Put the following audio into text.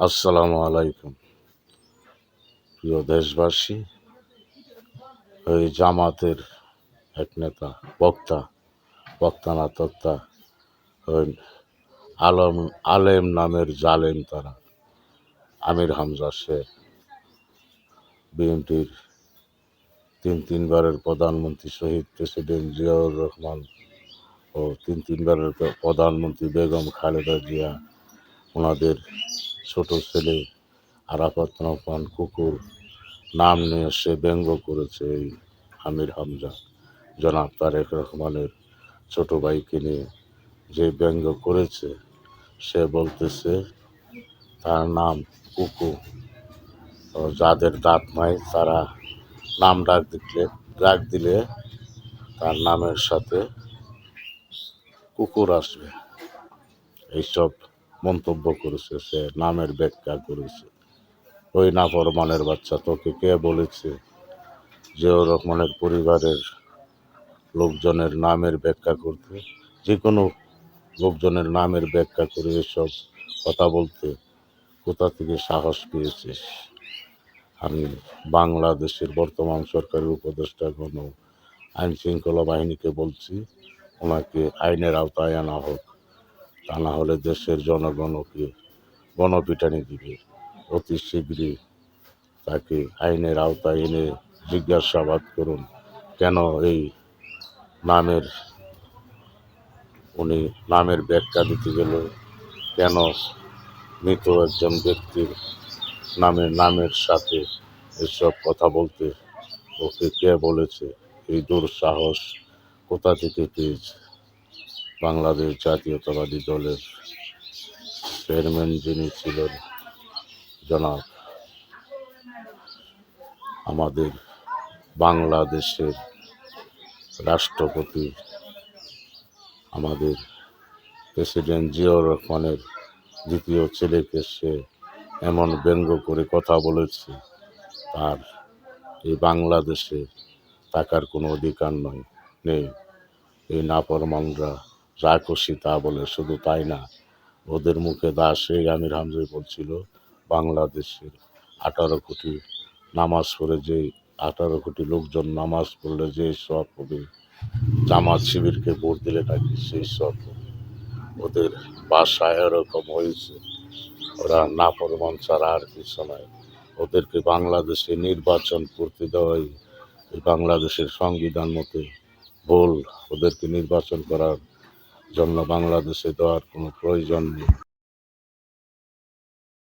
আসসালামু আলাইকুম প্রিয় দেশবাসী। ওই জামাতের এক নেতা বক্তা না তক্তা, ওই আলেম নামের জালেম তারা আমির হামজা, সে বিএনপির তিনবারের প্রধানমন্ত্রী শহীদ প্রেসিডেন্ট জিয়াউর রহমান ও তিনবারের প্রধানমন্ত্রী বেগম খালেদা জিয়া, ওনাদের ছোট ছেলে আরাফাত রহমান কুকুর নাম নিয়ে সে ব্যঙ্গ করেছে। এই আমির হামজা জনাব তারেক রহমানের ছোট ভাইকে নিয়ে যে ব্যঙ্গ করেছে, সে বলতেছে তার নাম কুকু। যাদের দাঁত নাই তারা নাম ডাক দিলে তার নামের সাথে কুকুর আসবে, এইসব মন্তব্য করেছে। সে নামের ব্যাখ্যা করেছে। ওই নাফরমানের বাচ্চা, তোকে কে বলেছে জিয়াউর রহমানের পরিবারের লোকজনের নামের ব্যাখ্যা করতে? যে কোনো লোকজনের নামের ব্যাখ্যা করে এসব কথা বলতে কোথা থেকে সাহস পেয়েছিস? আমি বাংলাদেশের বর্তমান সরকারের উপদেষ্টা গণ আইন শৃঙ্খলা বাহিনীকে বলছি, ওনাকে আইনের আওতায় আনা হোক, তা না হলে দেশের জনগণকে গণপিটানি দিবে। অতি শীঘ্রই তাকে আইনের আওতায় এনে জিজ্ঞাসাবাদ করুন, কেন এই নামের উনি নামের ব্যাখ্যা দিতে গেল, কেন মৃত একজন ব্যক্তির নামের সাথে এসব কথা বলতে ওকে কে বলেছে? এই দুঃসাহস কোথা থেকে পেয়েছে? বাংলাদেশ জাতীয়তাবাদী দলের চেয়ারম্যান যিনি ছিলেন জনাব আমাদের বাংলাদেশের রাষ্ট্রপতি, আমাদের প্রেসিডেন্ট জিয়াউর রহমানের দ্বিতীয় ছেলেকে সে এমন ব্যঙ্গ করে কথা বলেছে, তার এই বাংলাদেশে থাকার কোনো অধিকার নেই। এই নাফরমানরা যা খুশি তা বলে। শুধু তাই না, ওদের মুখে দাস এই আমির হামজাই বলছিল বাংলাদেশের 18 কোটি নামাজ পড়ে, যে 18 কোটি লোকজন নামাজ পড়লে যে সব হবে, জামাত শিবিরকে ভোট দিলে নাকি সেই সব হবে। ওদের বাসায় এরকম হয়েছে, ওরা নাফরমান ছাড়া আর কিছু নয়। ওদেরকে বাংলাদেশে নির্বাচন করতে দেওয়াই এই বাংলাদেশের সংবিধান মতে ভুল। ওদেরকে নির্বাচন করার জন্য বাংলাদেশে দেওয়ার কোনো প্রয়োজন নেই।